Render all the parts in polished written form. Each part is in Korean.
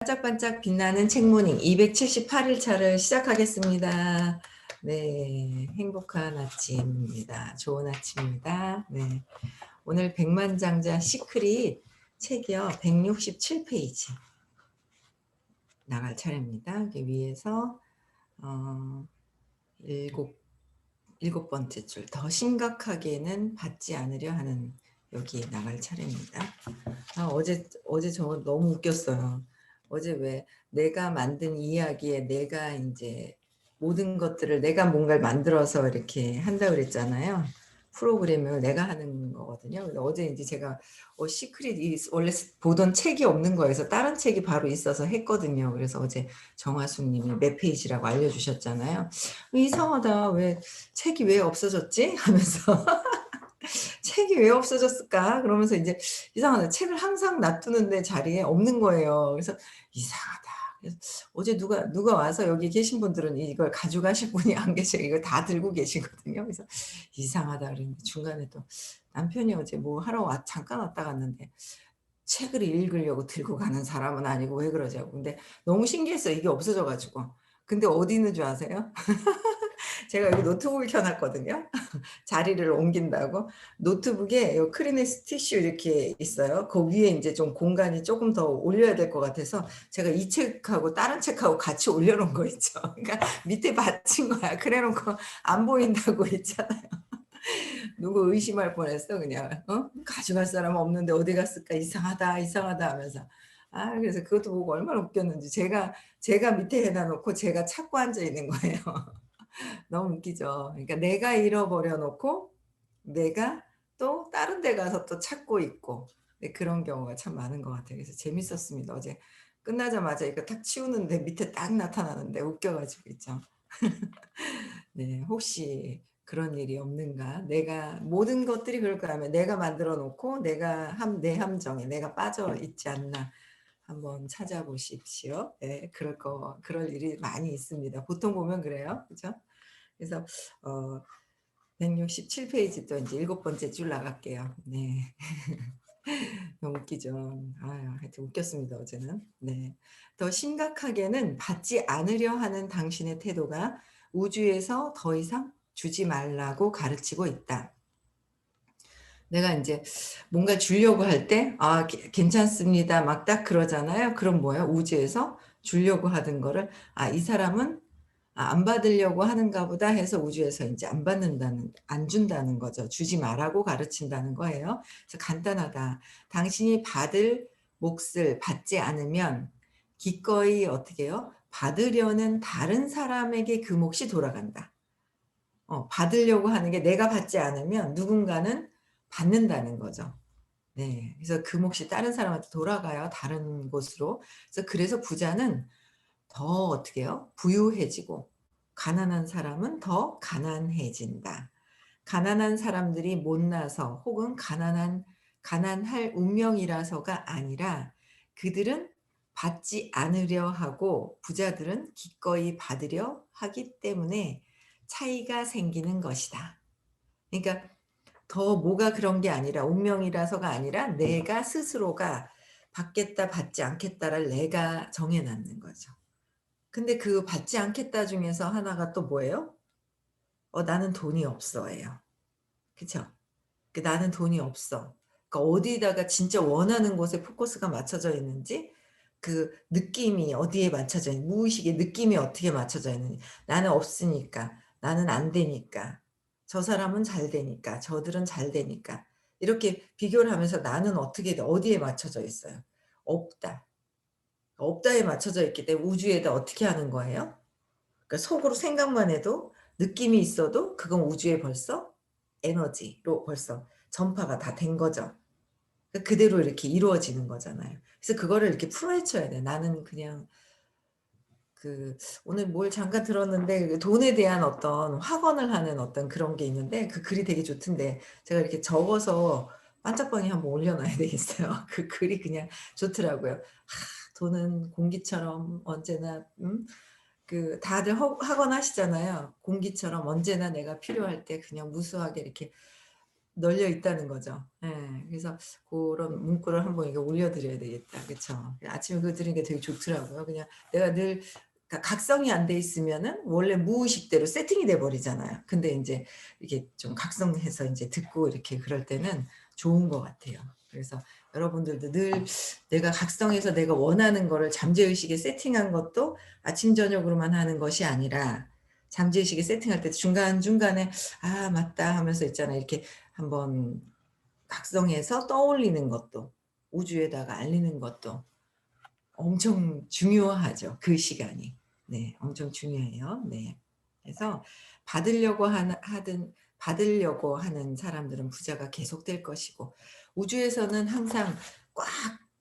반짝반짝 빛나는 책모닝 278일 차를 시작하겠습니다. 네, 행복한 아침입니다. 좋은 아침입니다. 네, 오늘 백만장자 시크릿 책이요, 167페이지 나갈 차례입니다. 여기 위에서 일곱 번째 줄, 더 심각하게는 받지 않으려 하는, 여기 나갈 차례입니다. 어제 저 너무 웃겼어요. 어제 왜 내가 만든 이야기에 내가 이제 모든 것들을 내가 뭔가를 만들어서 이렇게 한다 그랬잖아요. 프로그램을 내가 하는 거거든요. 근데 어제 이제 제가 시크릿 원래 보던 책이 없는 거여서 다른 책이 바로 있어서 했거든요. 그래서 어제 정화숙님이 몇 페이지라고 알려주셨잖아요. 이상하다. 왜 책이 왜 없어졌지? 하면서 책이 왜 없어졌을까? 그러면서 이제 이상하다. 책을 항상 놔두는데 자리에 없는 거예요. 그래서 이상하다. 그래서 어제 누가 와서 여기 계신 분들은 이걸 가져가실 분이 안 계셔. 이걸 다 들고 계시거든요. 그래서 이상하다. 그랬는데 중간에 또 남편이 어제 뭐 하러 잠깐 왔다 갔는데 책을 읽으려고 들고 가는 사람은 아니고 왜 그러자고. 근데 너무 신기했어요. 이게 없어져가지고. 근데 어디 있는 줄 아세요? 제가 여기 노트북을 켜놨거든요. 자리를 옮긴다고. 노트북에 요 크리네스 티슈 이렇게 있어요. 그 위에 이제 좀 공간이 조금 더 올려야 될 것 같아서 제가 이 책하고 다른 책하고 같이 올려놓은 거 있죠. 그러니까 밑에 받친 거야. 그래놓고 안 보인다고 했잖아요. 누구 의심할 뻔했어 그냥. 가져갈 사람 없는데 어디 갔을까? 이상하다 이상하다 하면서. 그래서 그것도 보고 얼마나 웃겼는지 제가 밑에 해다 놓고 제가 찾고 앉아 있는 거예요. 너무 웃기죠. 그러니까 내가 잃어버려 놓고 내가 또 다른 데 가서 또 찾고 있고, 네, 그런 경우가 참 많은 것 같아요. 그래서 재밌었습니다. 어제 끝나자마자 이거 탁 치우는데 밑에 딱 나타나는데 웃겨가지고 있죠. 네, 혹시 그런 일이 없는가? 내가 모든 것들이 그럴까 하면 내가 만들어 놓고 내 함정에 내가 빠져 있지 않나 한번 찾아보십시오. 네, 그럴 일이 많이 있습니다. 보통 보면 그래요. 그죠? 그래서 167페이지 또 이제 일곱 번째 줄 나갈게요. 네. 너무 웃기죠. 하여튼 웃겼습니다, 어제는. 네. 더 심각하게는 받지 않으려 하는 당신의 태도가 우주에서 더 이상 주지 말라고 가르치고 있다. 내가 이제 뭔가 주려고 할 때, 괜찮습니다. 막 딱 그러잖아요. 그럼 뭐예요? 우주에서 주려고 하던 거를, 이 사람은 안 받으려고 하는가 보다 해서 우주에서 이제 안 준다는 거죠. 주지 말라고 가르친다는 거예요. 그래서 간단하다. 당신이 받을 몫을 받지 않으면 기꺼이 어떻게 해요? 받으려는 다른 사람에게 그 몫이 돌아간다. 받으려고 하는 게 내가 받지 않으면 누군가는 받는다는 거죠. 네. 그래서 그 몫이 다른 사람한테 돌아가요. 다른 곳으로. 그래서 부자는 더 어떻게 해요? 부유해지고 가난한 사람은 더 가난해진다. 가난한 사람들이 못나서 혹은 가난할 운명이라서가 아니라 그들은 받지 않으려 하고 부자들은 기꺼이 받으려 하기 때문에 차이가 생기는 것이다. 그러니까 더 뭐가 그런 게 아니라 운명이라서가 아니라 내가 스스로가 받겠다 받지 않겠다를 내가 정해놨는 거죠. 근데 그 받지 않겠다 중에서 하나가 또 뭐예요? 나는 돈이 없어예요. 그쵸? 나는 돈이 없어. 그러니까 어디다가 진짜 원하는 곳에 포커스가 맞춰져 있는지, 그 느낌이 어디에 맞춰져 있는지, 무의식의 느낌이 어떻게 맞춰져 있는지, 나는 없으니까, 나는 안 되니까, 저 사람은 잘 되니까, 저들은 잘 되니까, 이렇게 비교를 하면서 나는 어디에 맞춰져 있어요? 없다. 없다에 맞춰져 있기 때문에 우주에다 어떻게 하는 거예요? 그러니까 속으로 생각만 해도 느낌이 있어도 그건 우주에 벌써 에너지로 벌써 전파가 다 된 거죠. 그대로 이렇게 이루어지는 거잖아요. 그래서 그거를 이렇게 풀어헤쳐야 돼. 나는 그냥 오늘 뭘 잠깐 들었는데 돈에 대한 어떤 확언을 하는 어떤 그런 게 있는데 그 글이 되게 좋던데 제가 이렇게 적어서 반짝방에 한번 올려놔야 되겠어요. 그 글이 그냥 좋더라고요. 돈은 공기처럼 언제나 다들 학원 하시잖아요. 공기처럼 언제나 내가 필요할 때 그냥 무수하게 이렇게 널려 있다는 거죠. 예. 그래서 고런 문구를 한번 이거 올려 드려야 되겠다. 그쵸. 아침에 그거 들으니까 되게 좋더라고요. 그냥 내가 늘 그러니까 각성이 안 돼 있으면은 원래 무의식대로 세팅이 돼 버리잖아요. 근데 인제 이게 좀 각성해서 인제 듣고 이렇게 그럴 때는 좋은 것 같아요. 그래서 여러분들도 늘 내가 각성해서 내가 원하는 거를 잠재의식에 세팅한 것도 아침 저녁으로만 하는 것이 아니라 잠재의식에 세팅할 때 중간중간에 '아 맞다.' 하면서 있잖아요. 이렇게 한번 각성해서 떠올리는 것도 우주에다가 알리는 것도 엄청 중요하죠, 그 시간이. 네. 엄청 중요해요. 네. 그래서 받으려고 하든 받으려고 하는 사람들은 부자가 계속될 것이고 우주에서는 항상 꽉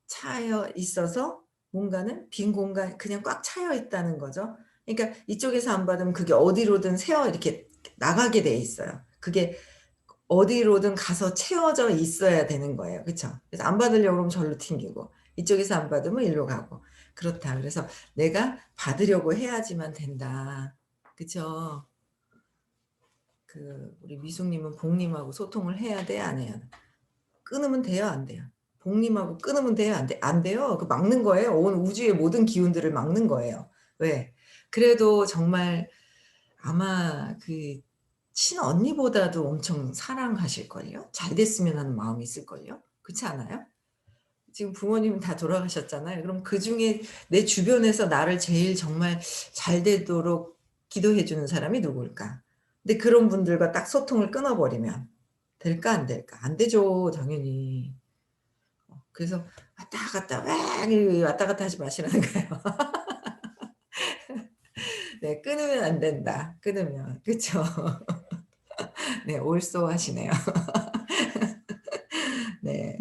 차여 있어서 뭔가는 빈 공간 그냥 꽉 차여 있다는 거죠. 그러니까 이쪽에서 안 받으면 그게 어디로든 새어 이렇게 나가게 돼 있어요. 그게 어디로든 가서 채워져 있어야 되는 거예요. 그쵸? 그래서 안 받으려고 그러면 절로 튕기고 이쪽에서 안 받으면 일로 가고 그렇다. 그래서 '내가 받으려고 해야지만 된다.' 그쵸? 그 우리 미숙님은 복님하고 소통을 해야 돼 안 해야 돼? 끊으면 돼요 안 돼요? 복님하고 끊으면 돼요 안 돼 안 돼요. 그 막는 거예요. 온 우주의 모든 기운들을 막는 거예요. 왜? 그래도 정말 아마 그 친언니보다도 엄청 사랑하실걸요? 잘 됐으면 하는 마음이 있을걸요? 그렇지 않아요? 지금 부모님은 다 돌아가셨잖아요. 그럼 그중에 내 주변에서 나를 제일 정말 잘 되도록 기도해 주는 사람이 누구일까? 근데 그런 분들과 딱 소통을 끊어 버리면 될까 안 될까? 안 되죠 당연히. 그래서 왔다 갔다 막 이 왔다 갔다 하지 마시라는 거예요. 네. 끊으면 안 된다. 끊으면. 그쵸? 네. 올쏘하시네요. 네.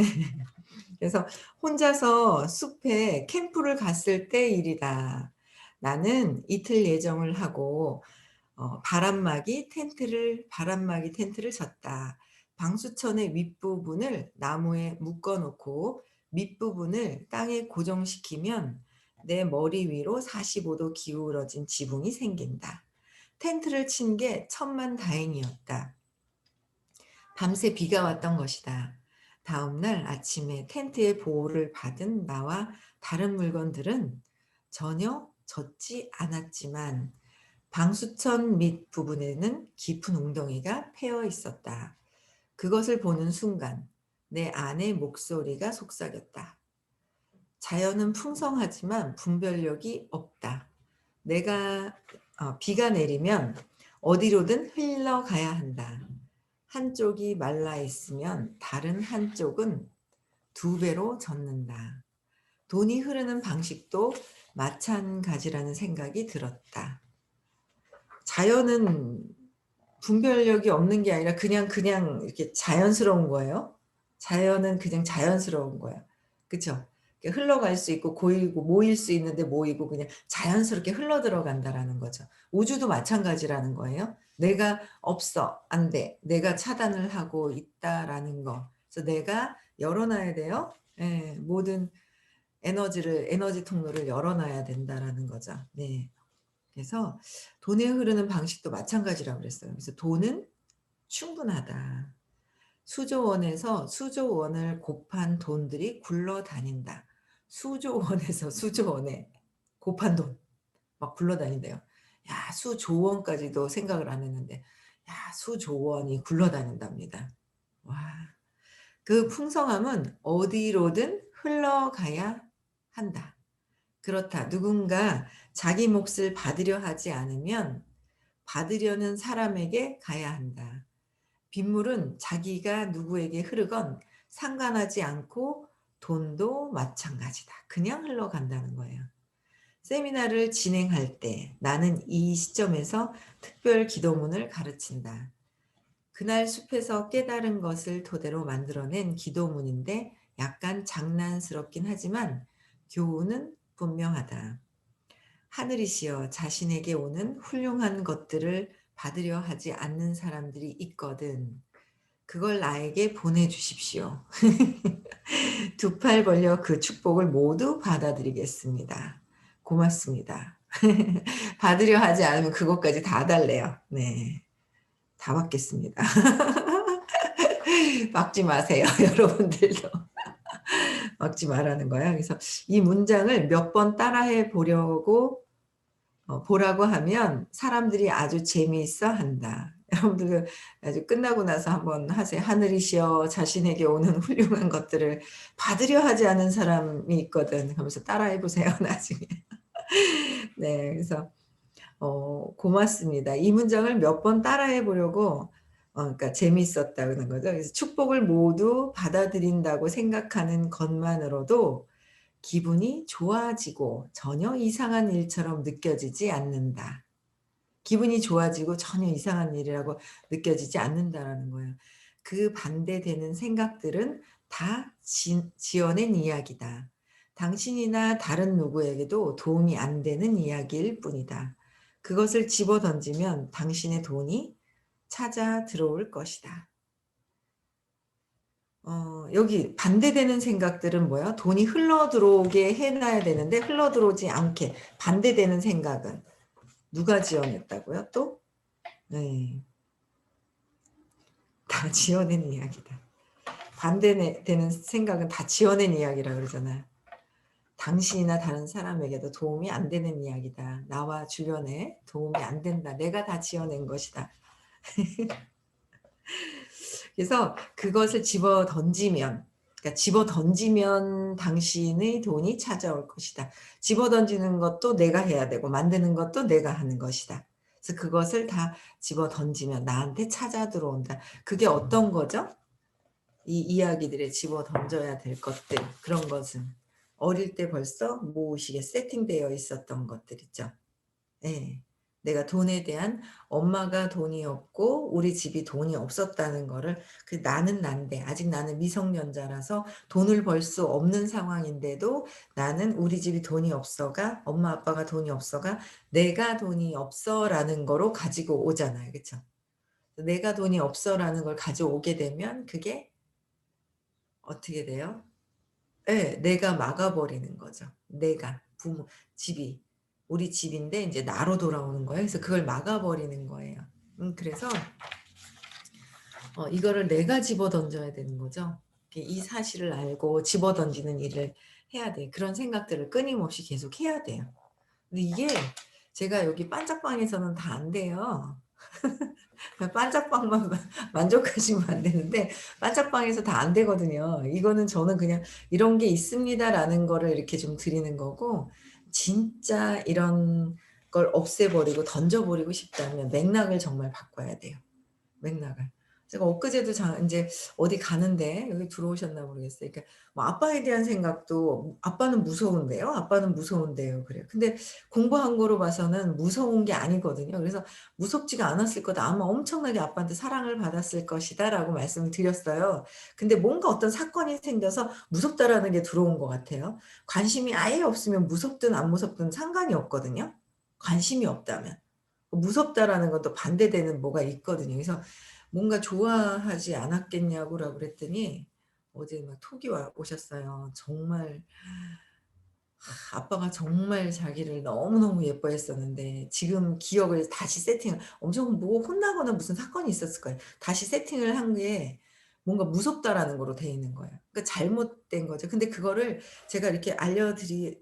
그래서 혼자서 숲에 캠프를 갔을 때 일이다. 나는 이틀 예정을 하고 바람막이 텐트를 쳤다. 방수천의 윗부분을 나무에 묶어 놓고 밑부분을 땅에 고정시키면 내 머리 위로 45도 기울어진 지붕이 생긴다. 텐트를 친 게 천만다행이었다. 밤새 비가 왔던 것이다. 다음 날 아침에 텐트의 보호를 받은 나와 다른 물건들은 전혀 젖지 않았지만 방수천 밑부분에는 깊은 웅덩이가 패여 있었다. 그것을 보는 순간 내 안의 목소리가 속삭였다. 자연은 풍성하지만 분별력이 없다. 내가 비가 내리면 어디로든 흘러가야 한다. 한쪽이 말라 있으면 다른 한쪽은 두 배로 젖는다. 돈이 흐르는 방식도 마찬가지라는 생각이 들었다. 자연은 분별력이 없는 게 아니라 그냥 이렇게 자연스러운 거예요. 자연은 그냥 자연스러운 거야. 그쵸? 이렇게 흘러갈 수 있고 고이고 모일 수 있는데 모이고 그냥 자연스럽게 흘러 들어간다라는 거죠. 우주도 마찬가지라는 거예요. 내가 없어. 안 돼. 내가 차단을 하고 있다라는 거. 그래서 내가 열어 놔야 돼요. 예. 모든 에너지 통로를 열어 놔야 된다라는 거죠. 네. 그래서 돈의 흐르는 방식도 마찬가지라고 그랬어요. 그래서 돈은 충분하다. 수조원에서 수조원을 곱한 돈들이 굴러다닌다. 수조원에서 수조원에 곱한 돈 막 굴러다닌대요. 야 수조원까지도 생각을 안 했는데 야 수조원이 굴러다닌답니다. 와. 그 풍성함은 어디로든 흘러가야 한다. 그렇다. 누군가 자기 몫을 받으려 하지 않으면 받으려는 사람에게 가야 한다. 빗물은 자기가 누구에게 흐르건 상관하지 않고 돈도 마찬가지다. 그냥 흘러간다는 거예요. 세미나를 진행할 때 나는 이 시점에서 특별 기도문을 가르친다. 그날 숲에서 깨달은 것을 토대로 만들어낸 기도문인데 약간 장난스럽긴 하지만 교훈은 분명하다. 하늘이시여 자신에게 오는 훌륭한 것들을 받으려 하지 않는 사람들이 있거든. 그걸 나에게 보내주십시오. 두 팔 벌려 그 축복을 모두 받아들이겠습니다. 고맙습니다. 받으려 하지 않으면 그것까지 다 달래요. 네. 다 받겠습니다. 막지 마세요. 여러분들도 막지 말라는 거야. 그래서 이 문장을 몇 번 따라해 보려고 보라고 하면 사람들이 아주 재미있어 한다. 여러분들 아주 끝나고 나서 한번 하세요. 하늘이시여 자신에게 오는 훌륭한 것들을 받으려 하지 않은 사람이 있거든. 하면서 따라해 보세요. 나중에. 네. 그래서 고맙습니다. 이 문장을 몇 번 따라해 보려고 그러니까 재미있었다는 거죠. 그래서 축복을 모두 받아들인다고 생각하는 것만으로도 기분이 좋아지고 전혀 이상한 일처럼 느껴지지 않는다. 기분이 좋아지고 전혀 이상한 일이라고 느껴지지 않는다라는 거예요. 그 반대되는 생각들은 다 지어낸 이야기다. 당신이나 다른 누구에게도 도움이 안 되는 이야기일 뿐이다. 그것을 집어던지면 당신의 돈이 찾아 들어올 것이다. 여기 반대되는 생각들은 뭐야? 돈이 흘러 들어오게 해 놔야 되는데 흘러 들어오지 않게 반대되는 생각은 누가 지어냈다고요 또? 네. 다 지어낸 이야기다. 반대되는 생각은 다 지어낸 이야기라 그러잖아요. 당신이나 다른 사람에게도 도움이 안 되는 이야기다. 나와 주변에 도움이 안 된다. 내가 다 지어낸 것이다. 그래서 그것을 집어 던지면 그러니까 집어 던지면 당신의 돈이 찾아올 것이다. 집어 던지는 것도 내가 해야 되고 만드는 것도 내가 하는 것이다. 그래서 그것을 다 집어 던지면 나한테 찾아 들어온다. 그게 어떤 거죠? 이 이야기들에 집어 던져야 될 것들 그런 것은 어릴 때 벌써 무의식에 세팅되어 있었던 것들 있죠. 예. 내가 돈에 대한 엄마가 돈이 없고 우리 집이 돈이 없었다는 거를 그 나는 난데 아직 나는 미성년자라서 돈을 벌 수 없는 상황인데도 나는 우리 집이 돈이 없어가 엄마 아빠가 돈이 없어가 내가 돈이 없어라는 거로 가지고 오잖아요. 그쵸? 내가 돈이 없어라는 걸 가져오게 되면 그게 어떻게 돼요? 예. 내가 막아 버리는 거죠. 내가 부모 집이 우리 집인데 인제 나로 돌아오는 거예요. 그래서 그걸 막아 버리는 거예요. 그래서 이거를 내가 집어 던져야 되는 거죠. 이 사실을 알고 집어 던지는 일을 해야 돼. 그런 생각들을 끊임없이 계속 해야 돼요. 근데 이게 제가 여기 반짝방에서는 다 안 돼요. 반짝방만 만족하시면 안 되는데 반짝방에서 다 안 되거든요. 이거는 저는 그냥 "이런 게 있습니다."라는 거를 이렇게 좀 드리는 거고 진짜 이런 걸 없애 버리고 던져 버리고 싶다면 맥락을 정말 바꿔야 돼요, 맥락을. 제가 엊그제도 인제 어디 가는데 여기 들어오셨나 모르겠어요. 그러니까 뭐 아빠에 대한 생각도 "아빠는 무서운데요. 아빠는 무서운데요." 그래요. 근데 공부한 거로 봐서는 무서운 게 아니거든요. 그래서 "무섭지가 않았을 거다. 아마 엄청나게 아빠한테 사랑을 받았을 것이다."라고 말씀을 드렸어요. 근데 뭔가 어떤 사건이 생겨서 무섭다라는 게 들어온 것 같아요. 관심이 아예 없으면 무섭든 안 무섭든 상관이 없거든요, 관심이 없다면. 무섭다라는 건 또 반대되는 뭐가 있거든요. 그래서 뭔가 좋아하지 않았겠냐고라고 그랬더니 어제 막 톡이 오셨어요. 정말 아빠가 정말 자기를 너무너무 예뻐했었는데 지금 기억을 다시 세팅을 엄청 뭐 혼나거나 무슨 사건이 있었을 거예요. 다시 세팅을 한 게 뭔가 무섭다라는 거로 돼 있는 거예요. 그러니까 잘못된 거죠. 근데 그거를 제가 이렇게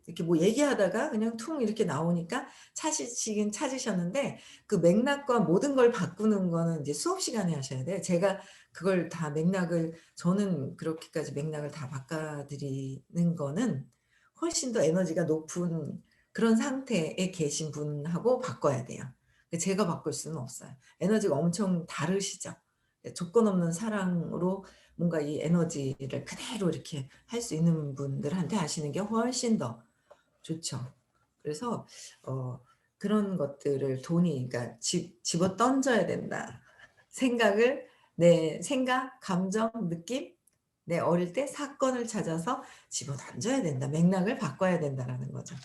이렇게 뭐 얘기하다가 그냥 퉁 이렇게 나오니까 찾으시긴 찾으셨는데 그 맥락과 모든 걸 바꾸는 거는 이제 수업 시간에 하셔야 돼요. 제가 그걸 다 맥락을 저는 그렇게까지 맥락을 다 바꿔 드리는 거는 훨씬 더 에너지가 높은 그런 상태에 계신 분하고 바꿔야 돼요. 제가 바꿀 수는 없어요. 에너지가 엄청 다르시죠. 조건 없는 사랑으로 뭔가 이 에너지를 그대로 이렇게 할 수 있는 분들한테 하시는 게 훨씬 더 좋죠. 그래서 어 그런 것들을 돈이 그러니까 집어 던져야 된다. 생각을 내 생각, 감정, 느낌 내 어릴 때 사건을 찾아서 집어 던져야 된다. 맥락을 바꿔야 된다라는 거죠.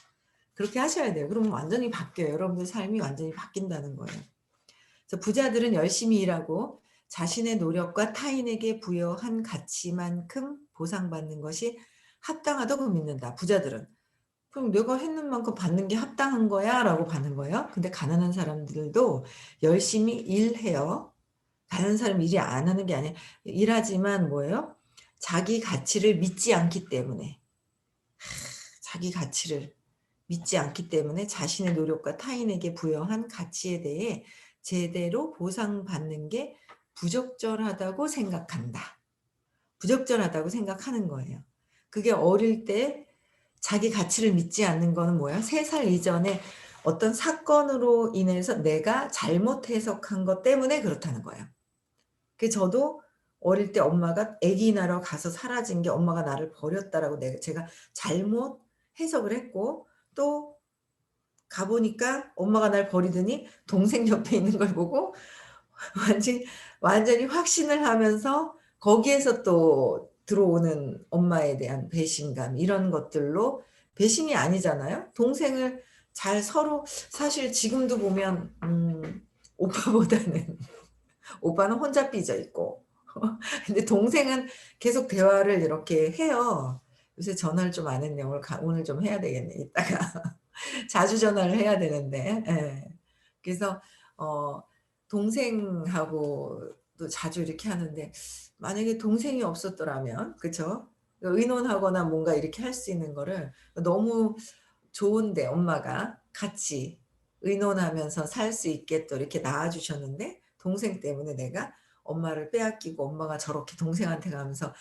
그렇게 하셔야 돼요. 그러면 완전히 바뀌어요. 여러분들 삶이 완전히 바뀐다는 거예요. 그래서 부자들은 열심히 일하고 자신의 노력과 타인에게 부여한 가치만큼 보상받는 것이 합당하다고 믿는다. 부자들은. 그럼 '내가 했는 만큼 받는 게 합당한 거야.'라고 받는 거예요. 근데 가난한 사람들도 열심히 일해요. 다른 사람 일이 안 하는 게 아니라 일하지만 뭐예요? 자기 가치를 믿지 않기 때문에. 자기 가치를 믿지 않기 때문에 자신의 노력과 타인에게 부여한 가치에 대해 제대로 보상받는 게 부적절하다고 생각한다. 부적절하다고 생각하는 거예요. 그게 어릴 때 자기 가치를 믿지 않는 거는 뭐야? 3살 이전에 어떤 사건으로 인해서 내가 잘못 해석한 것 때문에 그렇다는 거예요. 저도 어릴 때 엄마가 아기 낳으러 가서 사라진 게 엄마가 나를 버렸다라고 제가 잘못 해석을 했고, 또 가 보니까 엄마가 날 버리더니 동생 옆에 있는 걸 보고 완전히 완전히 확신을 하면서 거기에서 또 들어오는 엄마에 대한 배신감, 이런 것들로, 배신이 아니잖아요. 동생을 잘 서로, 사실 지금도 보면 오빠보다는 오빠는 혼자 삐져 있고 근데 동생은 계속 대화를 이렇게 해요. 요새 전화를 좀 안 했네요. 오늘 좀 해야 되겠네 이따가. 자주 전화를 해야 되는데. 예. 그래서 어 동생하고도 자주 이렇게 하는데, 만약에 동생이 없었더라면, 그쵸? 의논하거나 뭔가 이렇게 할 수 있는 거를 너무 좋은데, 엄마가 같이 의논하면서 살 수 있게 또 이렇게 낳아 주셨는데, 동생 때문에 내가 엄마를 빼앗기고 엄마가 저렇게 동생한테 가면서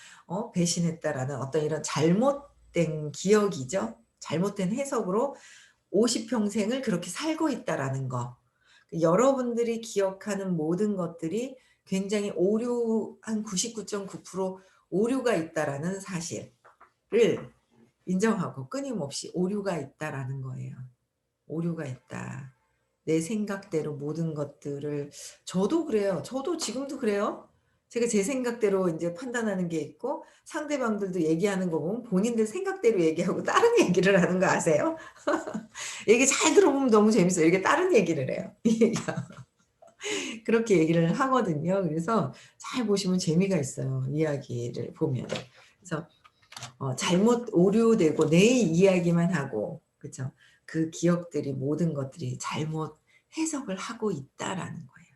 배신했다라는 어떤 이런 잘못된 기억이죠. 잘못된 해석으로 50 평생을 그렇게 살고 있다라는 거. 여러분들이 기억하는 모든 것들이 굉장히 오류, 한 99.9% 오류가 있다라는 사실을 인정하고 끊임없이 오류가 있다라는 거예요. 오류가 있다. 내 생각대로 모든 것들을, 저도 그래요. 저도 지금도 그래요. 제가 제 생각대로 인제 판단하는 게 있고, 상대방들도 얘기하는 거 보면 본인들 생각대로 얘기하고 다른 얘기를 하는 거 아세요? 얘기 잘 들어보면 너무 재밌어요. 이렇게 다른 얘기를 해요. 이 얘기가. 그렇게 얘기를 하거든요. 그래서 잘 보시면 재미가 있어요, 이야기를 보면. 그래서 잘못 오류되고 내 이야기만 하고, 그죠? 그 기억들이, 모든 것들이 잘못 해석을 하고 있다라는 거예요.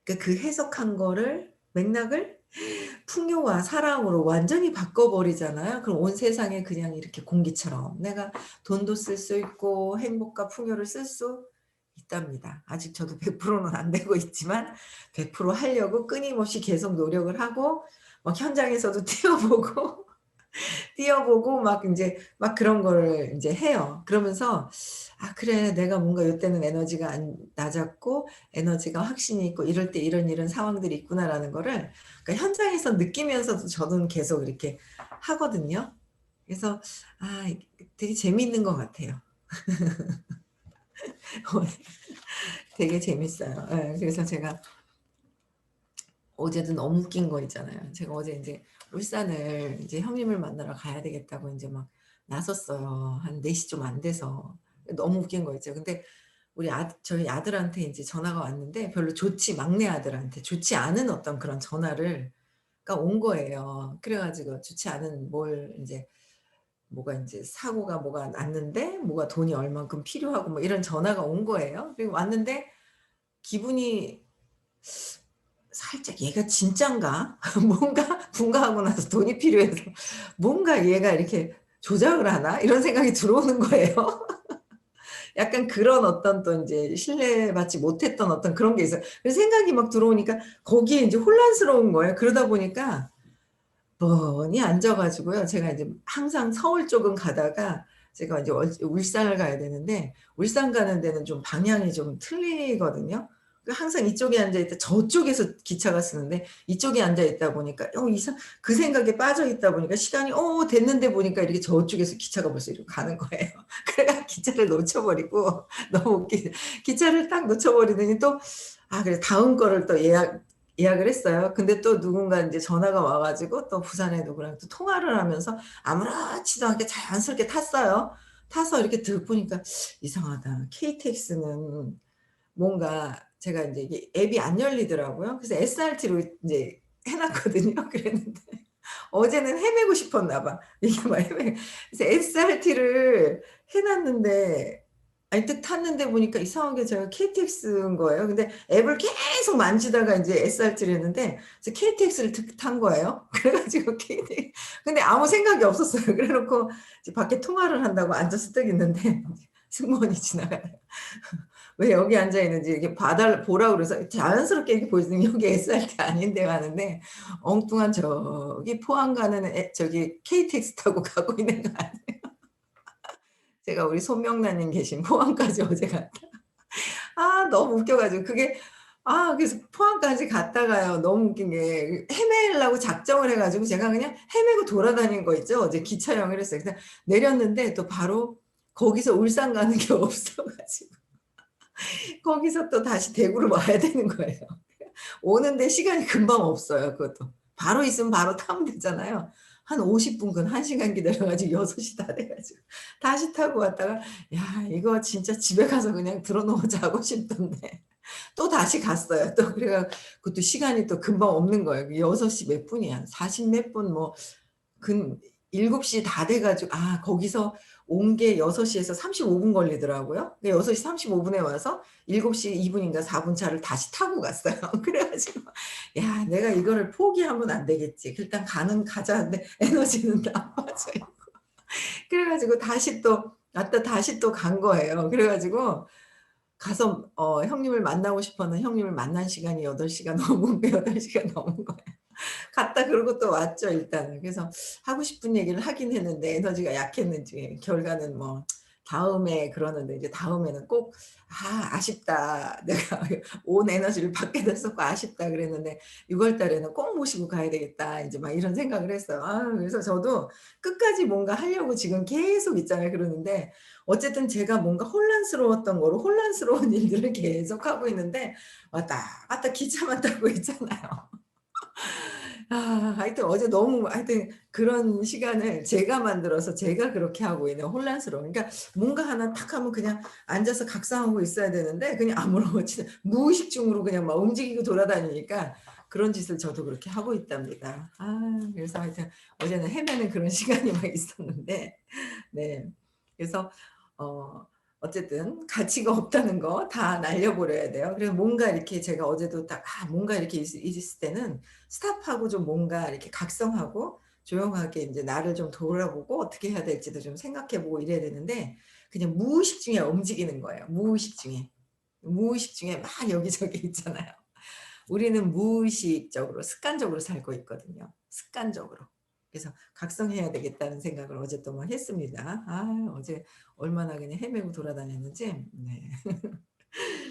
그러니까 그 해석한 거를, 맥락을 풍요와 사랑으로 완전히 바꿔 버리잖아요. 그럼 온 세상에 그냥 이렇게 공기처럼 내가 돈도 쓸 수 있고 행복과 풍요를 쓸 수 있답니다. 아직 저도 100%는 안 되고 있지만 100% 하려고 끊임없이 계속 노력을 하고, 막 현장에서도 뛰어보고 뛰어보고 막 인제 막 그런 거를 인제 해요. 그러면서 '아 그래. 내가 뭔가 요때는 에너지가 안 낮았고 에너지가 확신이 있고 이럴 때 이런 이런 상황들이 있구나.'라는 거를, 그러니까 현장에서 느끼면서도 저는 계속 이렇게 하거든요. 그래서 이게 되게 재미있는 것 같아요. 되게 재밌어요. 예. 그래서 제가 어제도 너무 웃긴 거 있잖아요. 제가 어제 인제 울산을 인제 형님을 만나러 가야 되겠다고 인제 막 나섰어요. 한 4시 좀 안 돼서. 너무 웃긴 거 있죠. 근데 저희 아들한테 인제 전화가 왔는데, 막내 아들한테 좋지 않은 어떤 그런 전화를 가 온 거예요. 그래 가지고 좋지 않은, 인제 뭐가 인제 사고가 뭐가 났는데 뭐가 돈이 얼만큼 필요하고 뭐 이런 전화가 온 거예요. 그리고 왔는데 기분이 살짝 '얘가 진짠가?' 뭔가 분가하고 나서 돈이 필요해서 '뭔가 얘가 이렇게 조작을 하나?' 이런 생각이 들어오는 거예요. 약간 그런 어떤 또 인제 신뢰받지 못했던 어떤 그런 게 있어요. 그래서 생각이 막 들어오니까 거기에 인제 혼란스러운 거예요. 그러다 보니까 뻔히 앉아 가지고요. 제가 이제 항상 서울 쪽은 가다가 제가 이제 울산을 가야 되는데, 울산 가는 데는 좀 방향이 좀 틀리거든요. 항상 이쪽에 앉아 있다 저쪽에서 기차가 쓰는데 이쪽에 앉아 있다 보니까 그 생각에 빠져 있다 보니까 시간이 됐는데 보니까 이렇게 저쪽에서 기차가 벌써 이렇게 가는 거예요. 그래가 기차를 놓쳐 버리고 너무 웃기죠. 기차를 딱 놓쳐 버리더니 또 그래 다음 거를 또 예약을 했어요. 근데 또 누군가 인제 전화가 와 가지고 또 부산에 누구랑 또 통화를 하면서 아무렇지도 않게 자연스럽게 탔어요. 타서 이렇게 듣 보니까 '이상하다. KTX는 뭔가', 제가 인제 이게 앱이 안 열리더라고요. 그래서 SRT로 인제 해 놨거든요. 그랬는데 어제는 헤매고 싶었나 봐. 이게 막 그래서 SRT를 해 놨는데 아니 딱 탔는데 보니까 이상하게 제가 KTX인 거예요. 근데 앱을 계속 만지다가 인제 SRT를 했는데 그래서 KTX를 탄 거예요. 그래 가지고 KTX 근데 아무 생각이 없었어요. 그래 놓고 이제 밖에 통화를 한다고 앉아서 딱 있는데 승무원이 지나가요. 왜 여기 앉아 있는지 이렇게 보라고 그래서 자연스럽게 이렇게 보여주더니 "여기 SRT 아닌데요." 하는데 엉뚱한 저기 포항 가는 저기 KTX 타고 가고 있는 거 아니에요. 제가 우리 손명란님 계신 포항까지 어제 갔다 너무 웃겨 가지고 그게 그래서 포항까지 갔다가요. 너무 웃긴 게 헤매려고 작정을 해 가지고 제가 그냥 헤매고 돌아다닌 거 있죠. 어제 기차여행을 했어요. 그래서 내렸는데 또 바로 거기서 울산 가는 게 없어 가지고 거기서 또 다시 대구로 와야 되는 거예요. 오는데 시간이 금방 없어요 그것도. 바로 있으면 바로 타면 되잖아요. 한 50분 근 1 시간 기다려 가지고 6시 다 돼 가지고 다시 타고 왔다가 '야 이거 진짜 집에 가서 그냥 들어 누워 자고 싶던데.' 또다시 갔어요. 또 그래 가 그것도 시간이 또 금방 없는 거예요. 그 6시 몇 분이야. 40 몇 분 뭐 근 7시 다 돼 가지고 거기서 온 게 6 시에서 35분 걸리더라고요. 근데 6시 35 분에 와서 7시 2 분인가 4분 차를 다시 타고 갔어요. 그래 가지고 '야 내가 이거를 포기하면 안 되겠지. 일단 가자.' 하는데 에너지는 다 빠져 있고. 그래 가지고 다시 또 왔다 다시 또 간 거예요. 그래 가지고 가서 형님을 만나고 싶었는데 형님을 만난 시간이 8 시가 넘은 거 8 시가 넘은 거예요. 갔다 그러고 또 왔죠 일단은. 그래서 하고 싶은 얘기를 하긴 했는데 에너지가 약했는지 결과는 뭐 다음에 그러는데 이제 다음에는 꼭 아쉽다. 내가 온 에너지를 밖에다 쏟고 아쉽다 그랬는데 6월 달에는 꼭 모시고 가야 되겠다.' 인제 막 이런 생각을 했어요. 그래서 저도 끝까지 뭔가 하려고 지금 계속 있잖아요. 그러는데 어쨌든 제가 뭔가 혼란스러웠던 거로 혼란스러운 일들을 계속 하고 있는데 왔다 갔다 기차만 타고 있잖아요. 하여튼 어제 너무 하여튼 그런 시간을 제가 만들어서 제가 그렇게 하고 있는 혼란스러워 그러니까 뭔가 하나 탁 하면 그냥 앉아서 각성하고 있어야 되는데 그냥 아무렇지나 무의식중으로 그냥 막 움직이고 돌아다니니까 그런 짓을 저도 그렇게 하고 있답니다. 그래서 하여튼 어제는 헤매는 그런 시간이 막 있었는데 네. 그래서 어 어쨌든 가치가 없다는 거 다 날려버려야 돼요. 그래서 뭔가 이렇게 제가 어제도 딱 뭔가 이렇게 있을 때는 스톱하고 좀 뭔가 이렇게 각성하고 조용하게 인제 나를 좀 돌아보고 어떻게 해야 될지도 좀 생각해 보고 이래야 되는데 그냥 무의식 중에 움직이는 거예요, 무의식 중에. 무의식 중에 막 여기저기 있잖아요. 우리는 무의식적으로 습관적으로 살고 있거든요, 습관적으로. 그래서 '각성해야 되겠다.'는 생각을 어제 또 막 했습니다. 어제 얼마나 그냥 헤매고 돌아다녔는지. 네.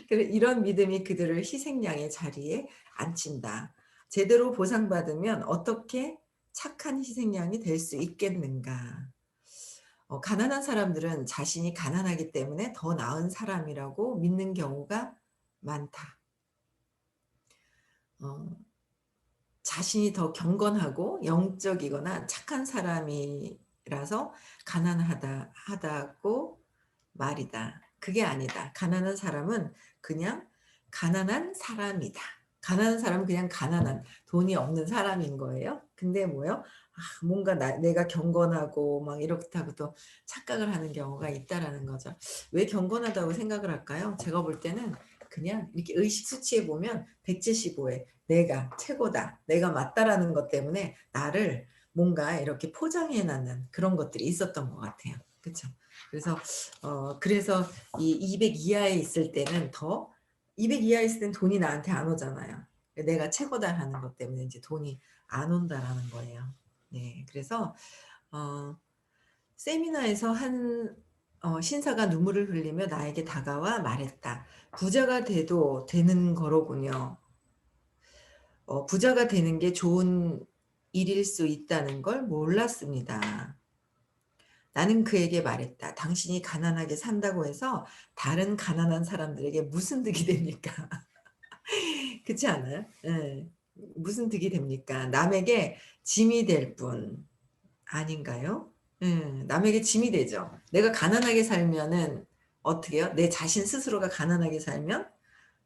그래 "이런 믿음이 그들을 희생양의 자리에 앉힌다. 제대로 보상받으면 어떻게 착한 희생양이 될 수 있겠는가." 가난한 사람들은 자신이 가난하기 때문에 더 나은 사람이라고 믿는 경우가 많다. 어 자신이 더 경건하고 영적이거나 착한 사람이라서 하다고 말이다. 그게 아니다. 가난한 사람은 그냥 가난한 사람이다. 가난한 사람은 그냥 가난한 돈이 없는 사람인 거예요. 근데 뭐요? 뭔가 내가 경건하고 막 이렇다고 또 착각을 하는 경우가 있다라는 거죠. 왜 경건하다고 생각을 할까요? 제가 볼 때는 그냥 이렇게 의식 수치해 보면 175에 '내가 최고다. 내가 맞다.'라는 것 때문에 나를 뭔가 이렇게 포장해 놨는 그런 것들이 있었던 것 같아요. 그쵸? 그래서 이 200 이하에 있을 때는 200 이하에 있을 땐 돈이 나한테 안 오잖아요. '내가 최고다.' 하는 것 때문에 인제 돈이 안 온다라는 거예요. 네. 그래서 어 세미나에서 한 신사가 눈물을 흘리며 나에게 다가와 말했다. "부자가 돼도 되는 거로군요. 부자가 되는 게 좋은 일일 수 있다는 걸 몰랐습니다." 나는 그에게 말했다. "당신이 가난하게 산다고 해서 다른 가난한 사람들에게 무슨 득이 됩니까?" 그렇지 않아요? 예. 무슨 득이 됩니까? 남에게 짐이 될 뿐 아닌가요? 예. 남에게 짐이 되죠. 내가 가난하게 살면은 어떻게 해요? 내 자신 스스로가 가난하게 살면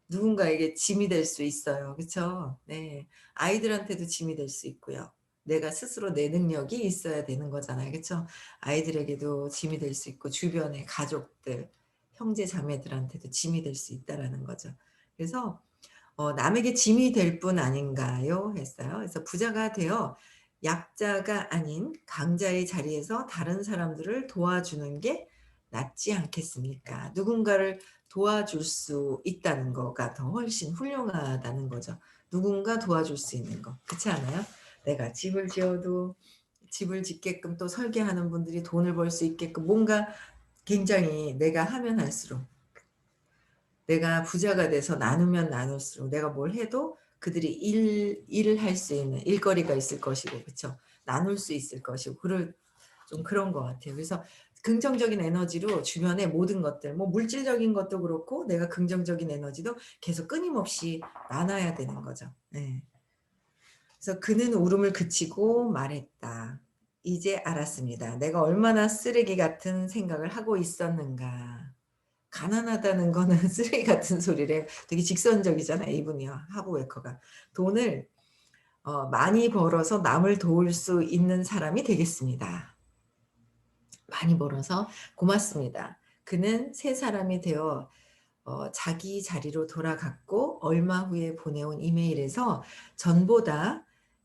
누군가에게 짐이 될 수 있어요. 그쵸? 네. 아이들한테도 짐이 될 수 있고요. 내가 스스로 내 능력이 있어야 되는 거잖아요. 그쵸? 아이들에게도 짐이 될 수 있고 주변의 가족들, 형제 자매들한테도 짐이 될 수 있다라는 거죠. 그래서 "남에게 짐이 될 뿐 아닌가요?" 했어요. 그래서 "부자가 되어 약자가 아닌 강자의 자리에서 다른 사람들을 도와주는 게 낫지 않겠습니까?" 누군가를 도와줄 수 있다는 거가 더 훨씬 훌륭하다는 거죠. 누군가 도와줄 수 있는 거. 그렇지 않아요? 내가 집을 지어도 집을 짓게끔 또 설계하는 분들이 돈을 벌 수 있게끔 뭔가 굉장히 내가 하면 할수록 내가 부자가 돼서 나누면 나눌수록 내가 뭘 해도 그들이 일을 할 수 있는 일거리가 있을 것이고 그쵸. 나눌 수 있을 것이고 좀 그런 것 같아요. 그래서 긍정적인 에너지로 주변의 모든 것들 뭐 물질적인 것도 그렇고 내가 긍정적인 에너지도 계속 끊임없이 나눠야 되는 거죠. 예. 그래서 그는 울음을 그치고 말했다. "이제 알았습니다. 내가 얼마나 쓰레기 같은 생각을 하고 있었는가." 가난하다는 거는 쓰레기 같은 소리래. 되게 직선적이잖아요 이분이요. 하부 웨커가. 돈을 많이 벌어서 남을 도울 수 있는 사람이 되겠습니다. 많이 벌어서 고맙습니다. 그는 새 사람이 되어 자기 자리로 돌아갔고 얼마 후에 보내온 이메일에서 전보다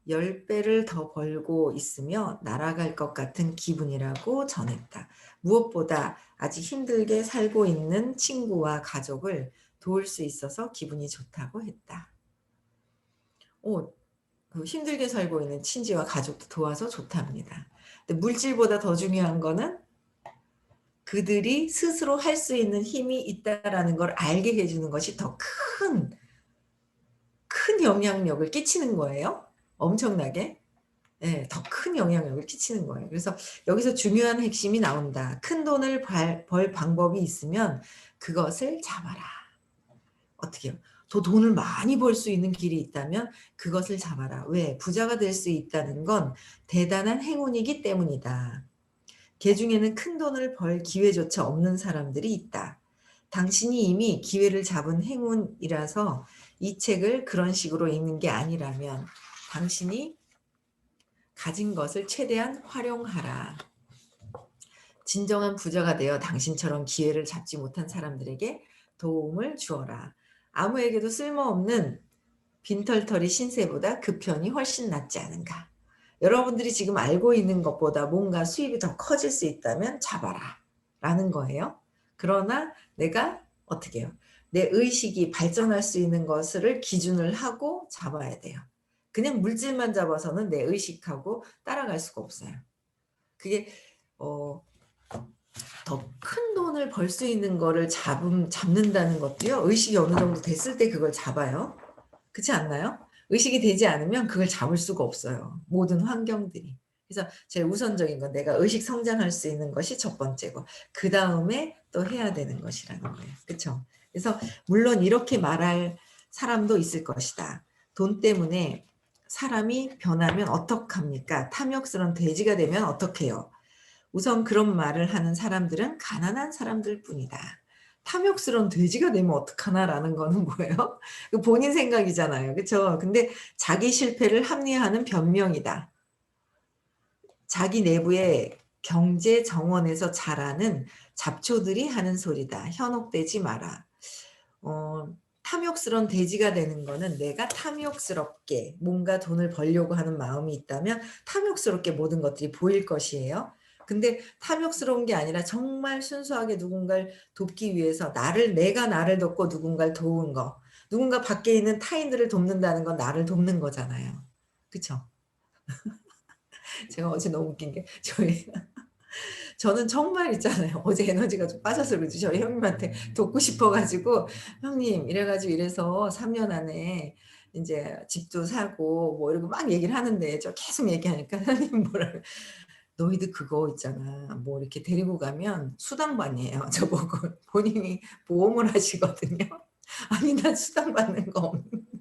10 배를 더 벌고 있으며 날아갈 것 같은 기분이라고 전했다. 무엇보다 아직 힘들게 살고 있는 친구와 가족을 도울 수 있어서 기분이 좋다고 했다. 어 그 힘들게 살고 있는 친지와 가족도 도와서 좋답니다. 근데 물질보다 더 중요한 거는 그들이 스스로 할 수 있는 힘이 있다라는 걸 알게 해 주는 것이 더 큰 영향력을 끼치는 거예요. 엄청나게. 예. 더 큰 영향력을 끼치는 거예요. 그래서 여기서 중요한 핵심이 나온다. "큰 돈을 벌 방법이 있으면 그것을 잡아라." 어떻게요? 더 돈을 많이 벌 수 있는 길이 있다면 그것을 잡아라. 왜? 부자가 될 수 있다는 건 대단한 행운이기 때문이다. 개중에는 큰 돈을 벌 기회조차 없는 사람들이 있다. 당신이 이미 기회를 잡은 행운이라서 이 책을 그런 식으로 읽는 게 아니라면 당신이 가진 것을 최대한 활용하라. 진정한 부자가 되어 당신처럼 기회를 잡지 못한 사람들에게 도움을 주어라. 아무에게도 쓸모없는 빈털터리 신세보다 그 편이 훨씬 낫지 않은가. 여러분들이 지금 알고 있는 것보다 뭔가 수입이 더 커질 수 있다면 잡아라. 라는 거예요. 그러나 내가 어떻게 해요? 내 의식이 발전할 수 있는 것을 기준을 하고 잡아야 돼요. 그냥 물질만 잡아서는 내 의식하고 따라갈 수가 없어요. 그게 어 더 큰 돈을 벌 수 있는 거를 잡는다는 것도요. 의식이 어느 정도 됐을 때 그걸 잡아요. 그렇지 않나요? 의식이 되지 않으면 그걸 잡을 수가 없어요, 모든 환경들이. 그래서 제일 우선적인 건 내가 의식 성장할 수 있는 것이 첫 번째고 그다음에 또 해야 되는 것이라는 거예요. 그쵸? 그래서 물론 이렇게 말할 사람도 있을 것이다. "돈 때문에 사람이 변하면 어떡합니까? 탐욕스러운 돼지가 되면 어떡해요?" 우선 그런 말을 하는 사람들은 가난한 사람들 뿐이다. 탐욕스러운 돼지가 되면 어떡하나라는 거는 뭐예요? 그 본인 생각이잖아요. 그쵸? 근데 자기 실패를 합리화하는 변명이다. 자기 내부의 경제 정원에서 자라는 잡초들이 하는 소리다. 현혹되지 마라. 어 탐욕스러운 돼지가 되는 거는 내가 탐욕스럽게 뭔가 돈을 벌려고 하는 마음이 있다면 탐욕스럽게 모든 것들이 보일 것이에요. 근데 탐욕스러운 게 아니라 정말 순수하게 누군가를 돕기 위해서 내가 나를 돕고 누군가를 도운 거. 누군가 밖에 있는 타인들을 돕는다는 건 나를 돕는 거잖아요. 그쵸? 제가 어제 너무 웃긴 게 저는 정말 있잖아요. 어제 에너지가 좀 빠져서 그런지 저희 형님한테 돕고 싶어 가지고 "형님 이래 가지고 이래서 3년 안에 인제 집도 사고" 뭐 이러고 막 얘기를 하는데 저 계속 얘기하니까 형님이 뭐라 그래 "너희들 그거 있잖아. 뭐 이렇게 데리고 가면 수당반이에요." 저보고 본인이 보험을 하시거든요. 아니 난 수당받는 거 없는데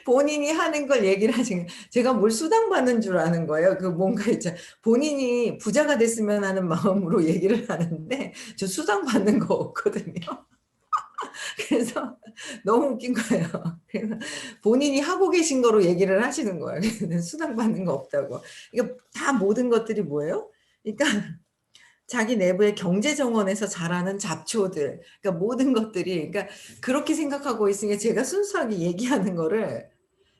본인이 하는 걸 얘기를 하신 제가 뭘 수당받는 줄 아는 거예요. 그 뭔가 이제 본인이 부자가 됐으면 하는 마음으로 얘기를 하는데 저 수당받는 거 없거든요. 그래서 너무 웃긴 거예요. 그래서 본인이 하고 계신 거로 얘기를 하시는 거예요. 그래서 수당받는 거 없다고. 이게 다 모든 것들이 뭐예요? 그러니까 자기 내부의 경제 정원에서 자라는 잡초들, 그러니까 모든 것들이, 그러니까 그렇게 생각하고 있으니까 제가 순수하게 얘기하는 거를,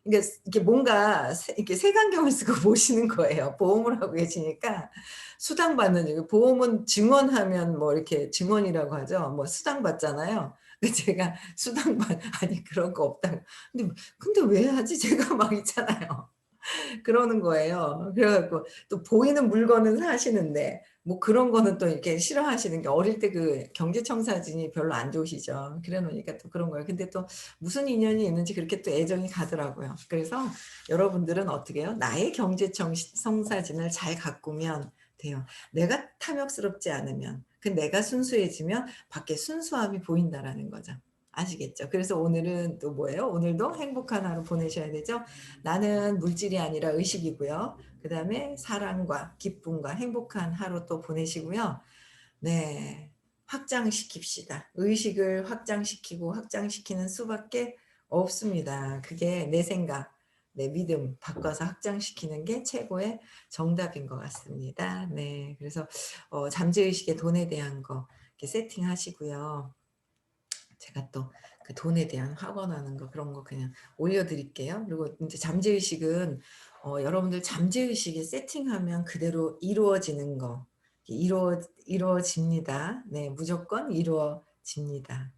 그러니까 이렇게 뭔가 이렇게 색안경을 쓰고 보시는 거예요. 보험을 하고 계시니까 수당받는, 보험은 증언하면 뭐 이렇게 증언이라고 하죠. 뭐 수당받잖아요. 근데 제가 수당받 아니 그런 거 없다고. 근데 왜 하지? 제가 막 있잖아요. 그러는 거예요. 그래 갖고 또 보이는 물건은 사시는데 뭐 그런 거는 또 이렇게 싫어하시는 게, 어릴 때 그 경제청사진이 별로 안 좋으시죠. 그래 놓으니까 또 그런 거예요. 근데 또 무슨 인연이 있는지 그렇게 또 애정이 가더라고요. 그래서 여러분들은 어떻게 해요? 나의 경제청사진을 잘 가꾸면 돼요. 내가 탐욕스럽지 않으면, 그 내가 순수해지면 밖에 순수함이 보인다라는 거죠. 아시겠죠? 그래서 오늘은 또 뭐예요? 오늘도 행복한 하루 보내셔야 되죠? 나는 물질이 아니라 의식이고요. 그다음에 사랑과 기쁨과 행복한 하루 또 보내시고요. 네. 확장시킵시다. 의식을 확장시키고 확장시키는 수밖에 없습니다. 그게 내 생각, 내 믿음 바꿔서 확장시키는 게 최고의 정답인 것 같습니다. 네. 그래서 잠재의식의 돈에 대한 거 이렇게 세팅하시고요. 제가 또 그 돈에 대한 확언하는 거 그런 거 그냥 올려 드릴게요. 그리고 인제 잠재의식은 여러분들 잠재의식에 세팅하면 그대로 이루어지는 거, 이루어집니다. 네. 무조건 이루어집니다.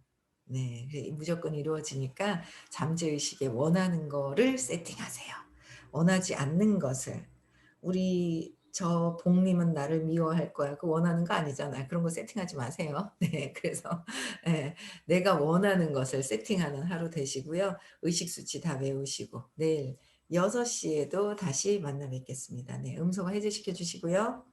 네. 무조건 이루어지니까 잠재의식에 원하는 거를 세팅하세요. 원하지 않는 것을, 우리 저 복님은 나를 미워할 거야. 그 원하는 거 아니잖아요. 그런 거 세팅하지 마세요. 네. 그래서 예. 내가 원하는 것을 세팅하는 하루 되시고요. 의식 수치 다 외우시고 내일 6 시에도 다시 만나 뵙겠습니다. 네. 음소 해제시켜 주시고요. 네.